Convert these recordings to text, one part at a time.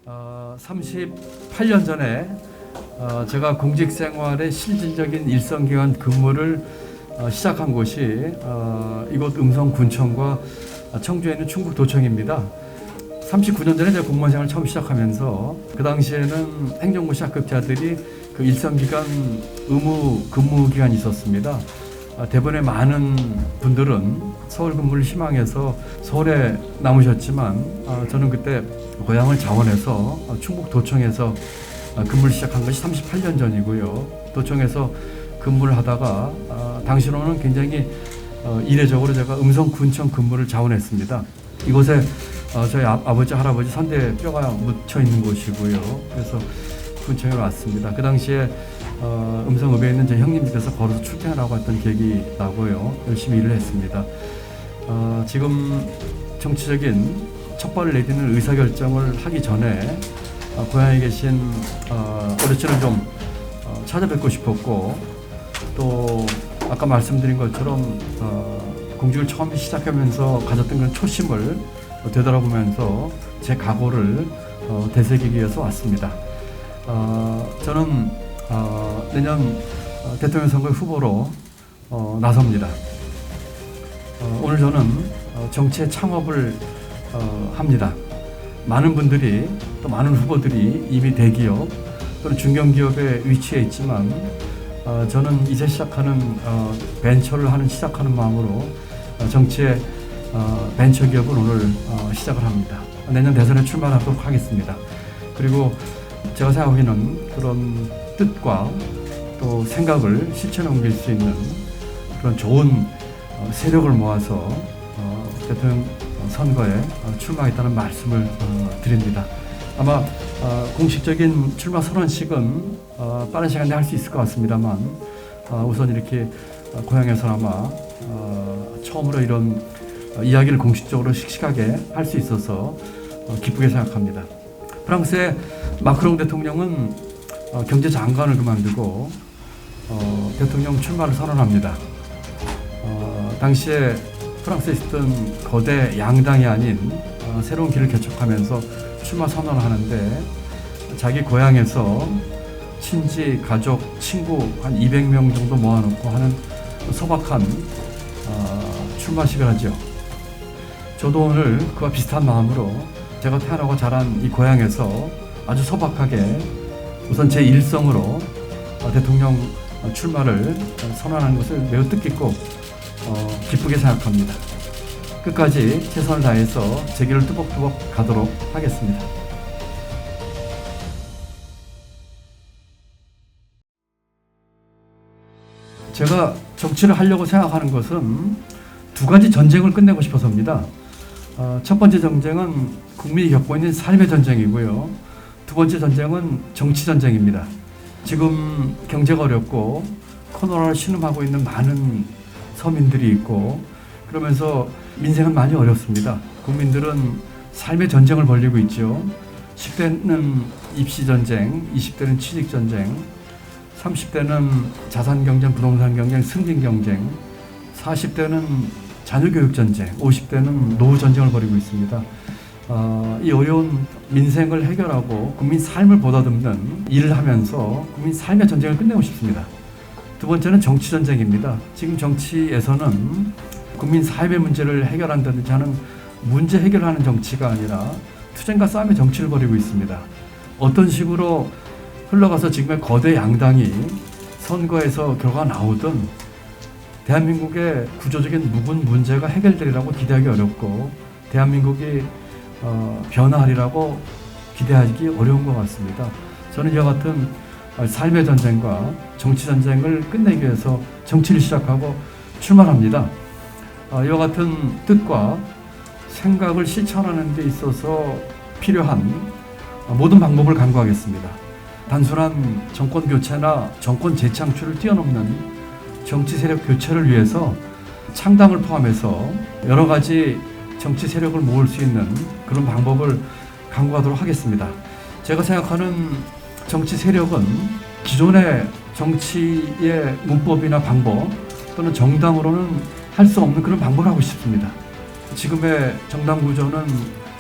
38년 전에 제가 공직 생활의 실질적인 일선기간 근무를 시작한 곳이 이곳 음성군청과 청주에 있는 충북도청입니다. 39년 전에 제가 공무원 생활을 처음 시작하면서 그 당시에는 행정고시 합격자들이 그 일선기간 의무 근무 기간이 있었습니다. 대부분의 많은 분들은 서울 근무를 희망해서 서울에 남으셨지만 저는 그때 고향을 자원해서 충북도청에서 근무를 시작한 것이 38년 전이고요. 도청에서 근무를 하다가 당시로는 굉장히 이례적으로 제가 음성군청 근무를 자원했습니다. 이곳에 저희 아버지, 할아버지 선대 뼈가 묻혀 있는 곳이고요. 그래서 군청에 왔습니다. 그 당시에 음성읍에 있는 제 형님집에서 걸어서 출퇴근하고 왔던 기억이 나고요. 열심히 일을 했습니다. 지금 정치적인 첫 발을 내딛는 의사결정을 하기 전에 고향에 계신 어르신을 좀 찾아뵙고 싶었고, 또 아까 말씀드린 것처럼 공직을 처음 시작하면서 가졌던 그런 초심을 되돌아보면서 제 각오를 되새기기 위해서 왔습니다. 저는 내년 대통령 선거 후보로 나섭니다. 오늘 저는 정치의 창업을 합니다. 많은 분들이, 또 많은 후보들이 이미 대기업 또는 중견기업에 위치해 있지만 저는 이제 시작하는 벤처를 시작하는 마음으로 정치의 벤처기업을 오늘 시작을 합니다. 내년 대선에 출마하도록 하겠습니다. 그리고 제가 생각하기는 그런 뜻과 또 생각을 실천에 옮길 수 있는 그런 좋은 세력을 모아서 대통령 선거에 출마하겠다는 말씀을 드립니다. 아마 공식적인 출마 선언식은 빠른 시간 내에 할 수 있을 것 같습니다만 우선 이렇게 고향에서나마 처음으로 이런 이야기를 공식적으로 씩씩하게 할 수 있어서 기쁘게 생각합니다. 프랑스의 마크롱 대통령은 경제장관을 그만두고 대통령 출마를 선언합니다. 당시에 프랑스에 있었던 거대 양당이 아닌 새로운 길을 개척하면서 출마 선언을 하는데, 자기 고향에서 친지, 가족, 친구 한 200명 정도 모아놓고 하는 소박한 출마식을 하죠. 저도 오늘 그와 비슷한 마음으로 제가 태어나고 자란 이 고향에서 아주 소박하게 우선 제 일성으로 대통령 출마를 선언하는 것을 매우 뜻깊고 기쁘게 생각합니다. 끝까지 최선을 다해서 제 길을 뚜벅뚜벅 가도록 하겠습니다. 제가 정치를 하려고 생각하는 것은 두 가지 전쟁을 끝내고 싶어서입니다. 첫 번째 전쟁은 국민이 겪고 있는 삶의 전쟁이고요. 두 번째 전쟁은 정치 전쟁입니다. 지금 경제가 어렵고 코로나를 신음하고 있는 많은 서민들이 있고, 그러면서 민생은 많이 어렵습니다. 국민들은 삶의 전쟁을 벌이고 있죠. 10대는 입시 전쟁, 20대는 취직 전쟁, 30대는 자산 경쟁, 부동산 경쟁, 승진 경쟁, 40대는 자녀 교육 전쟁, 50대는 노후 전쟁을 벌이고 있습니다. 이 어려운 민생을 해결하고 국민 삶을 보다듬는 일을 하면서 국민 삶의 전쟁을 끝내고 싶습니다. 두 번째는 정치 전쟁입니다. 지금 정치에서는 국민 삶의 문제를 해결한다든지 하는 문제 해결하는 정치가 아니라 투쟁과 싸움의 정치를 벌이고 있습니다. 어떤 식으로 흘러가서 지금의 거대 양당이 선거에서 결과가 나오든 대한민국의 구조적인 묵은 문제가 해결되리라고 기대하기 어렵고, 대한민국이 변화하리라고 기대하기 어려운 것 같습니다. 저는 이와 같은 삶의 전쟁과 정치 전쟁을 끝내기 위해서 정치를 시작하고 출마합니다. 이와 같은 뜻과 생각을 실천하는 데 있어서 필요한 모든 방법을 강구하겠습니다. 단순한 정권 교체나 정권 재창출을 뛰어넘는 정치 세력 교체를 위해서 창당을 포함해서 여러 가지 정치 세력을 모을 수 있는 그런 방법을 강구하도록 하겠습니다. 제가 생각하는 정치 세력은 기존의 정치의 문법이나 방법 또는 정당으로는 할 수 없는 그런 방법을 하고 싶습니다. 지금의 정당 구조는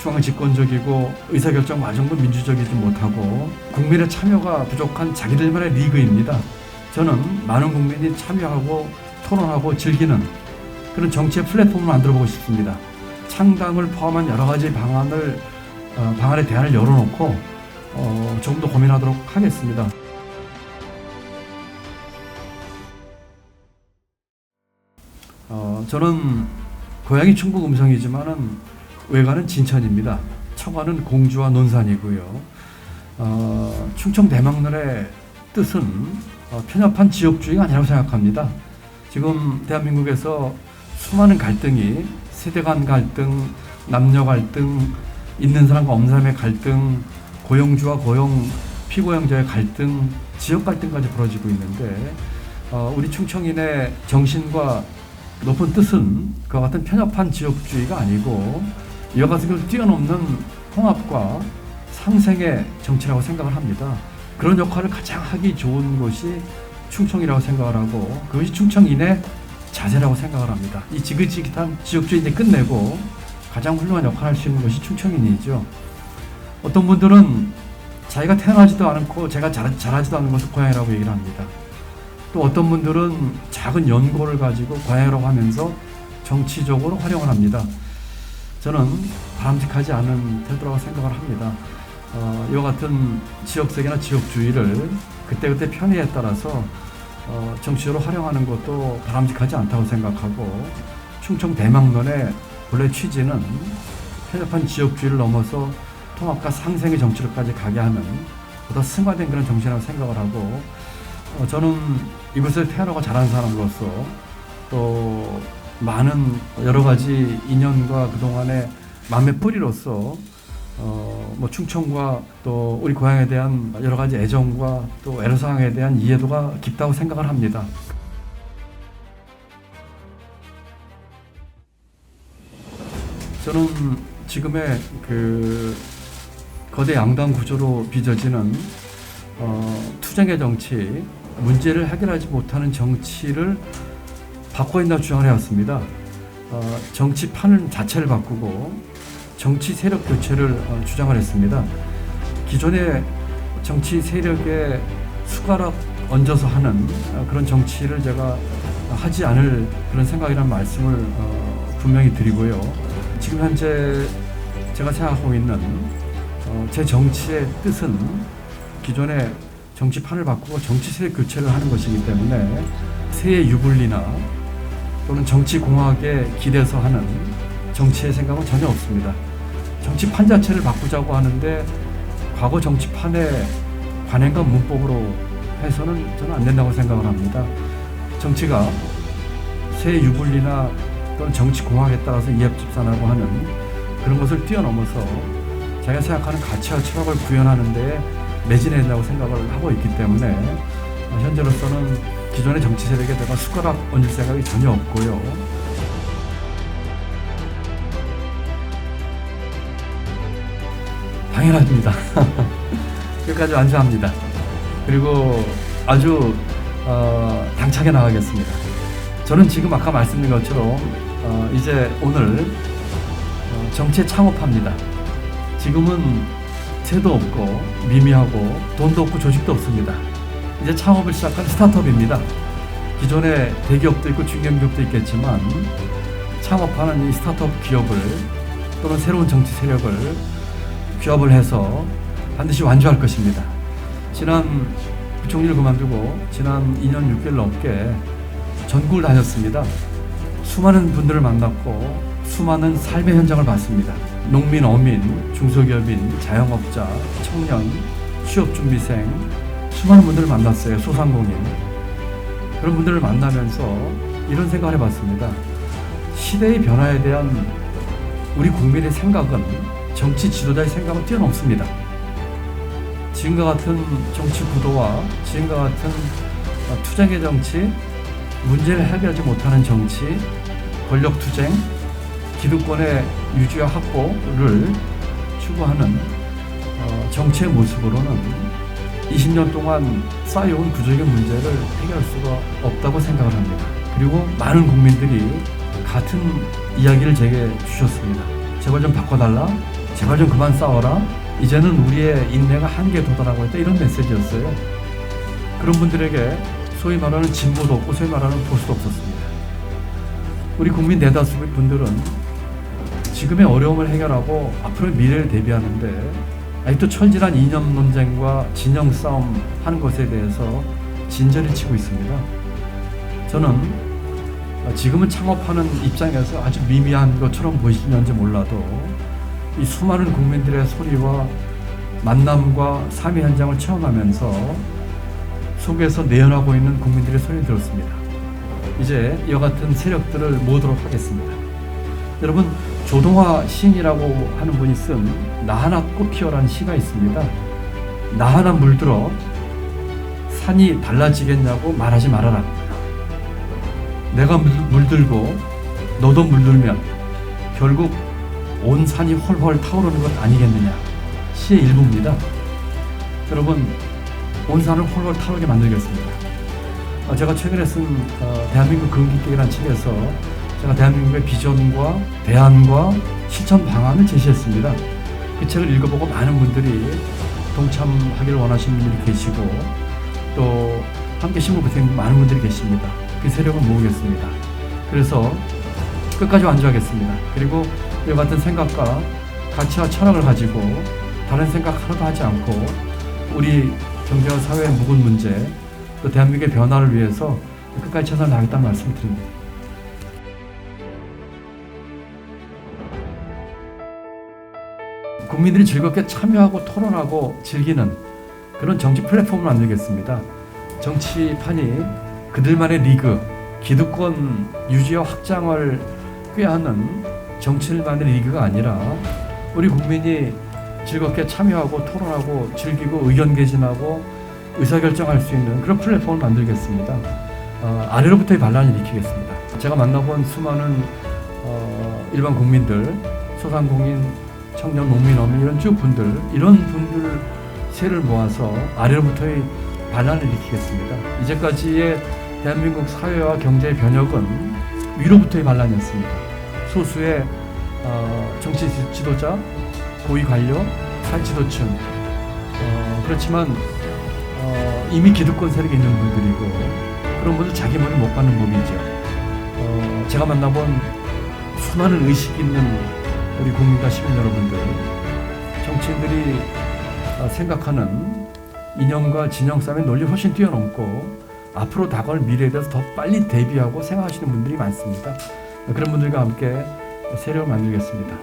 중앙 집권적이고 의사결정 과정도 민주적이지 못하고 국민의 참여가 부족한 자기들만의 리그입니다. 저는 많은 국민이 참여하고 토론하고 즐기는 그런 정치의 플랫폼을 만들어보고 싶습니다. 창당을 포함한 여러 가지 방안의 대안을 열어놓고 조금 더 고민하도록 하겠습니다. 저는 고향이 충북 음성이지만은 외가는 진천입니다. 처가는 공주와 논산이고요. 충청 대망론의 뜻은 편협한 지역주의가 아니라고 생각합니다. 지금 대한민국에서 수많은 갈등이 세대 간 갈등, 남녀 갈등, 있는 사람과 없는 사람의 갈등, 고용주와 피고용자의 갈등, 지역 갈등까지 벌어지고 있는데 우리 충청인의 정신과 높은 뜻은 그와 같은 편협한 지역주의가 아니고 이와 같은 걸 뛰어넘는 통합과 상생의 정치라고 생각을 합니다. 그런 역할을 가장 하기 좋은 곳이 충청이라고 생각을 하고 그것이 충청인의 자세라고 생각을 합니다. 이 지긋지긋한 지역주의 이제 끝내고 가장 훌륭한 역할을 할 수 있는 것이 충청인이죠. 어떤 분들은 자기가 태어나지도 않고 제가 자라지도 않은 것을 고향이라고 얘기를 합니다. 또 어떤 분들은 작은 연고를 가지고 고향이라고 하면서 정치적으로 활용을 합니다. 저는 바람직하지 않은 태도라고 생각을 합니다. 이와 같은 지역색이나 지역주의를 그때그때 편의에 따라서 정치적으로 활용하는 것도 바람직하지 않다고 생각하고 충청 대망론의 본래 취지는 편협한 지역주의를 넘어서 통합과 상생의 정치로까지 가게 하는 보다 승화된 그런 정신이라고 생각을 하고 저는 이곳에 태어나고 자란 사람으로서 또 많은 여러 가지 인연과 그동안의 마음의 뿌리로서 충청과 또 우리 고향에 대한 여러 가지 애정과 또 애로사항에 대한 이해도가 깊다고 생각을 합니다. 저는 지금의 그 거대 양당 구조로 빚어지는 투쟁의 정치, 문제를 해결하지 못하는 정치를 바꿔야 한다고 주장을 해왔습니다. 정치판 자체를 바꾸고 정치 세력 교체를 주장을 했습니다. 기존의 정치 세력에 숟가락 얹어서 하는 그런 정치를 제가 하지 않을 그런 생각이라는 말씀을 분명히 드리고요. 지금 현재 제가 생각하고 있는 제 정치의 뜻은 기존의 정치판을 바꾸고 정치 세력 교체를 하는 것이기 때문에 세의 유불리나 또는 정치공학에 기대서 하는 정치의 생각은 전혀 없습니다. 정치판 자체를 바꾸자고 하는데 과거 정치판의 관행과 문법으로 해서는 저는 안 된다고 생각을 합니다. 정치가 세의 유불리나 또는 정치공학에 따라서 이합집산하고 하는 그런 것을 뛰어넘어서 자기가 생각하는 가치와 철학을 구현하는 데 매진해야 된다고 생각을 하고 있기 때문에 현재로서는 기존의 정치 세력에 내가 숟가락 얹을 생각이 전혀 없고요. 당연합니다. 끝까지 완수합니다. 그리고 아주 당차게 나가겠습니다. 저는 지금 아까 말씀드린 것처럼 이제 오늘 정치에 창업합니다. 지금은 새도 없고 미미하고 돈도 없고 조직도 없습니다. 이제 창업을 시작한 스타트업입니다. 기존에 대기업도 있고 중견기업도 있겠지만 창업하는 이 스타트업 기업을 또는 새로운 정치 세력을 규합을 해서 반드시 완주할 것입니다. 지난 부총리를 그만두고 지난 2년 6개월 넘게 전국을 다녔습니다. 수많은 분들을 만났고 수많은 삶의 현장을 봤습니다. 농민, 어민, 중소기업인, 자영업자, 청년, 취업준비생 수많은 분들을 만났어요. 소상공인. 그런 분들을 만나면서 이런 생각을 해봤습니다. 시대의 변화에 대한 우리 국민의 생각은 정치 지도자의 생각은 뛰어넘습니다. 지금과 같은 정치 구도와 지금과 같은 투쟁의 정치, 문제를 해결하지 못하는 정치, 권력투쟁, 기득권의 유지와 확보를 추구하는 정치의 모습으로는 20년 동안 쌓여온 구조적인 문제를 해결할 수가 없다고 생각을 합니다. 그리고 많은 국민들이 같은 이야기를 제게 주셨습니다. 제발 좀 바꿔달라, 제발 좀 그만 싸워라. 이제는 우리의 인내가 한계에 도달하고 있다. 이런 메시지였어요. 그런 분들에게 소위 말하는 진보도 없고 소위 말하는 보수도 없었습니다. 우리 국민 대다수 분들은 지금의 어려움을 해결하고 앞으로의 미래를 대비하는데 아직도 철질한 이념 논쟁과 진영 싸움 하는 것에 대해서 진저리 치고 있습니다. 저는 지금은 창업하는 입장에서 아주 미미한 것처럼 보이시는지 몰라도 이 수많은 국민들의 소리와 만남과 삶의 현장을 체험하면서 속에서 내연하고 있는 국민들의 소리를 들었습니다. 이제 이와 같은 세력들을 모으도록 하겠습니다. 여러분, 조동화 시인이라고 하는 분이 쓴 나 하나 꽃 피어라는 시가 있습니다. 나 하나 물들어 산이 달라지겠냐고 말하지 말아라. 내가 물들고 너도 물들면 결국 온 산이 헐헐 타오르는 것 아니겠느냐. 시의 일부입니다. 여러분, 온 산을 헐헐 타오르게 만들겠습니다. 제가 최근에 쓴 대한민국 긍기격이라는 책에서 제가 대한민국의 비전과 대안과 실천 방안을 제시했습니다. 그 책을 읽어보고 많은 분들이 동참하기를 원하시는 분들이 계시고 또 함께 심부부생 많은 분들이 계십니다. 그 세력을 모으겠습니다. 그래서 끝까지 완주하겠습니다. 그리고 이와 같은 생각과 가치와 철학을 가지고 다른 생각 하나도 하지 않고 우리 경제와 사회의 묵은 문제 또 대한민국의 변화를 위해서 끝까지 최선을 다하겠다는 말씀을 드립니다. 국민들이 즐겁게 참여하고 토론하고 즐기는 그런 정치 플랫폼을 만들겠습니다. 정치판이 그들만의 리그, 기득권 유지와 확장을 꾀하는 정치만의 리그가 아니라 우리 국민이 즐겁게 참여하고 토론하고 즐기고 의견 개진하고 의사결정할 수 있는 그런 플랫폼을 만들겠습니다. 아래로부터의 반란을 일으키겠습니다. 제가 만나본 수많은 일반 국민들, 소상공인, 청년, 농민, 어민 이런 쭉 분들, 이런 분들 세를 모아서 아래로부터의 반란을 일으키겠습니다. 이제까지의 대한민국 사회와 경제의 변혁은 위로부터의 반란이었습니다. 소수의 정치 지도자, 고위 관료, 사회지도층, 그렇지만 이미 기득권 세력이 있는 분들이고 그런 분들 자기 머리 못 받는 법이죠. 제가 만나본 수많은 의식 있는 우리 국민과 시민 여러분들, 정치인들이 생각하는 이념과 진영 싸움의 논리 훨씬 뛰어넘고 앞으로 다가올 미래에 대해서 더 빨리 대비하고 생각하시는 분들이 많습니다. 그런 분들과 함께 세력을 만들겠습니다.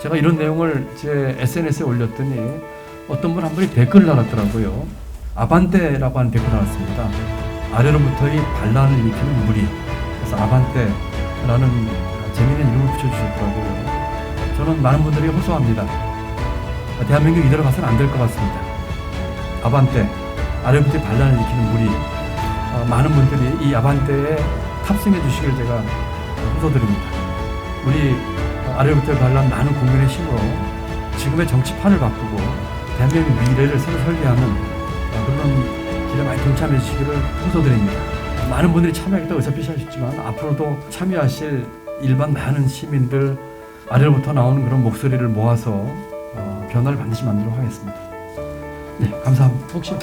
제가 이런 내용을 제 SNS에 올렸더니 어떤 분 한 분이 댓글을 달았더라고요. 아반떼라고 하는 댓글을 달았습니다. 아래로부터의 반란을 일으키는 무리. 그래서 아반떼라는 재미있는 이름을 붙여주셨더라고요. 저는 많은 분들이 호소합니다. 대한민국 이대로 가서는 안 될 것 같습니다. 아반떼, 아래로부터의 반란을 일으키는 무리. 많은 분들이 이 아반떼에 탑승해 주시길 제가 호소드립니다. 우리 아래로부터의 반란 많은 국민의 힘으로 지금의 정치판을 바꾸고 대한민국 미래를 새로 설계하는 그런 길에 많이 동참해 주시기를 호소드립니다. 많은 분들이 참여하겠다고 의사표시하셨지만 앞으로도 참여하실 일반 많은 시민들 아래로부터 나오는 그런 목소리를 모아서 변화를 반드시 만들도록 하겠습니다. 네, 감사합니다. 혹시 네.